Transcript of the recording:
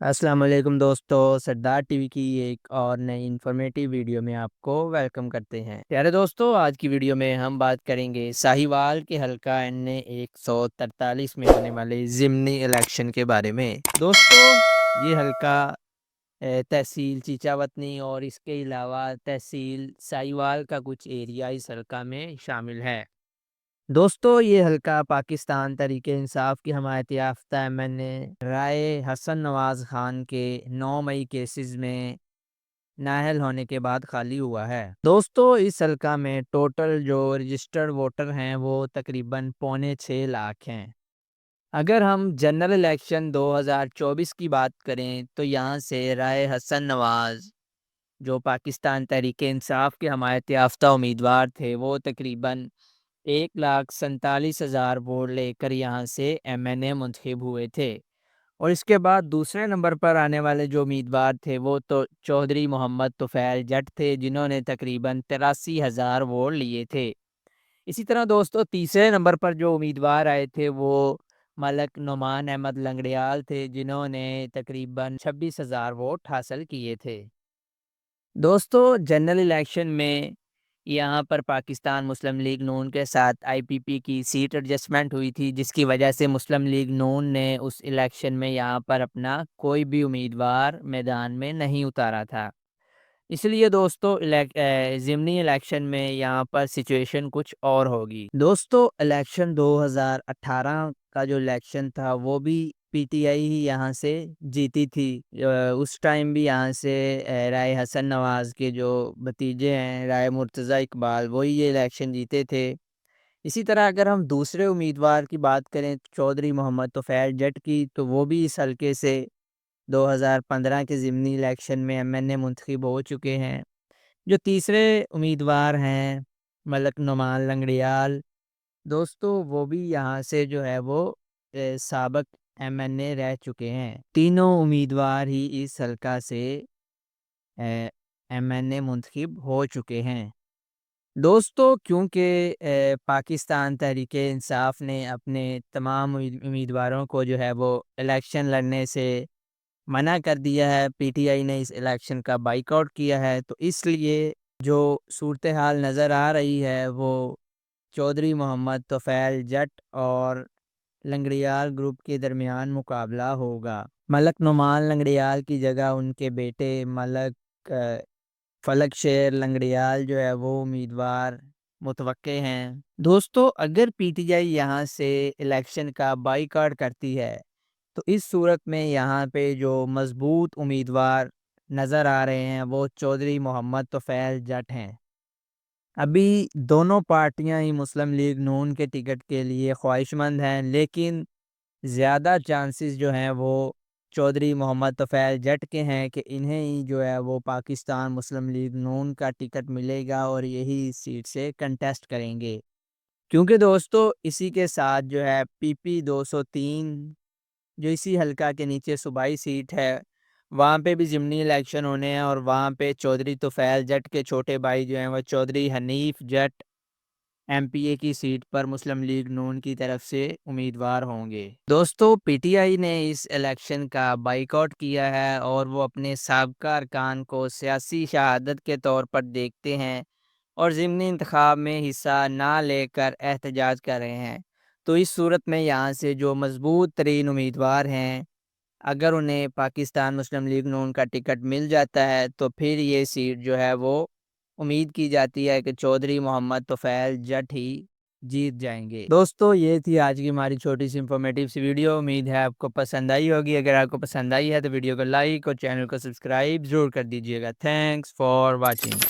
अस्सलाम वालेकुम दोस्तों, सरदार टीवी की एक और नई इन्फॉर्मेटिव वीडियो में आपको वेलकम करते हैं। प्यारे दोस्तों, आज की वीडियो में हम बात करेंगे साहिवाल के हल्का NA 143 में होने वाले ज़िमनी इलेक्शन के बारे में। दोस्तों, ये हल्का तहसील चीचावतनी और इसके अलावा तहसील साहिवाल का कुछ एरिया इस हल्का में शामिल है। दोस्तों, ये हल्का पाकिस्तान तहरीक-ए-इंसाफ की हमायत याफ्ता MNA राय हसन नवाज़ खान के 9 मई केसेस में नाअहल होने के बाद खाली हुआ है। दोस्तों, इस हल्का में टोटल जो रजिस्टर्ड वोटर हैं वो तकरीबन पौने 6 लाख हैं। अगर हम जनरल इलेक्शन 2024 की बात करें तो यहाँ से राय हसन नवाज़ जो पाकिस्तान तहरीक-ए-इंसाफ के हमायत याफ्ता उम्मीदवार थे, वो तकरीबन 1,47,000 वोट लेकर यहाँ से MNA मुंतखब हुए थे। और इसके बाद दूसरे नंबर पर आने वाले जो उम्मीदवार थे वो तो चौधरी मोहम्मद तुफ़ैल जट थे, जिन्होंने तकरीबन 83,000 वोट लिए थे। इसी तरह दोस्तों, तीसरे नंबर पर जो उम्मीदवार आए थे वो मलक नुमान अहमद लंगड़ियाल थे, जिन्होंने तकरीबन 26,000 वोट हासिल किए थे। दोस्तों, जनरल इलेक्शन में यहाँ पर पाकिस्तान मुस्लिम लीग नून के साथ IPP की सीट एडजस्टमेंट हुई थी, जिसकी वजह से मुस्लिम लीग नून ने उस इलेक्शन में यहाँ पर अपना कोई भी उम्मीदवार मैदान में नहीं उतारा था। इसलिए दोस्तों, ज़िमनी इलेक्शन में यहाँ पर सिचुएशन कुछ और होगी। दोस्तों, इलेक्शन 2018 का जो इलेक्शन था वो भी PTI ही यहाँ से जीती थी। उस टाइम भी यहाँ से राय हसन नवाज़ के जो भतीजे हैं राय मुर्तज़ा इकबाल, वही ये इलेक्शन जीते थे। इसी तरह अगर हम दूसरे उम्मीदवार की बात करें चौधरी मोहम्मद तुफ़ैल जट की, तो वो भी इस हल्के से 2015 के ज़िमनी इलेक्शन में MNA मुंतखब हो चुके हैं। जो तीसरे उम्मीदवार हैं मलक नुमान लंगड़ियाल, दोस्तों वो भी यहाँ से जो है वो साबिक़ MNA रह चुके हैं। तीनों उम्मीदवार ही इस हल्का से MNA मुंतखब हो चुके हैं। दोस्तों, क्योंकि पाकिस्तान तहरीक-ए-इंसाफ ने अपने तमाम उम्मीदवारों को जो है वो इलेक्शन लड़ने से मना कर दिया है, PTI ने इस इलेक्शन का बाइकआउट किया है, तो इसलिए जो सूरत हाल नज़र आ रही है वो चौधरी मोहम्मद तुफ़ैल जट और लंगड़ियाल ग्रुप के दरमियान मुकाबला होगा। मलक नुमान लंगड़ियाल की जगह उनके बेटे मलक फलक शेर लंगड़ियाल जो है वो उम्मीदवार मुतवक्के हैं। दोस्तों, अगर PTI यहाँ से इलेक्शन का बाइकआउट करती है तो इस सूरत में यहाँ पे जो मजबूत उम्मीदवार नज़र आ रहे हैं वो चौधरी मोहम्मद तुफ़ैल जट हैं। अभी दोनों पार्टियां ही मुस्लिम लीग नून के टिकट के लिए ख्वाहिशमंद हैं, लेकिन ज़्यादा चांसेस जो हैं वो चौधरी मोहम्मद तुफ़ैल जट के हैं कि इन्हें ही जो है वो पाकिस्तान मुस्लिम लीग नून का टिकट मिलेगा और यही इस सीट से कंटेस्ट करेंगे। क्योंकि दोस्तों, इसी के साथ जो है PP 203 जो इसी हल्का के नीचे सूबाई सीट है, वहाँ पे भी ज़िमनी इलेक्शन होने हैं और वहाँ पे चौधरी तुफ़ैल जट के छोटे भाई जो हैं वो चौधरी हनीफ जट MPA की सीट पर मुस्लिम लीग नून की तरफ से उम्मीदवार होंगे। दोस्तों, PTI ने इस इलेक्शन का बाइकआउट किया है और वो अपने साबका अरकान को सियासी शहादत के तौर पर देखते हैं और ज़िमनी इंतखाब में हिस्सा ना लेकर एहतजाज कर रहे हैं। तो इस सूरत में यहाँ से जो मजबूत तरीन उम्मीदवार हैं, अगर उन्हें पाकिस्तान मुस्लिम लीग नून का टिकट मिल जाता है तो फिर ये सीट जो है वो उम्मीद की जाती है कि चौधरी मोहम्मद तुफ़ैल जट ही जीत जाएंगे। दोस्तों, ये थी आज की हमारी छोटी सी इंफॉर्मेटिव सी वीडियो। उम्मीद है आपको पसंद आई होगी। अगर आपको पसंद आई है तो वीडियो को लाइक और चैनल को सब्सक्राइब ज़रूर कर दीजिएगा। Thanks for watching.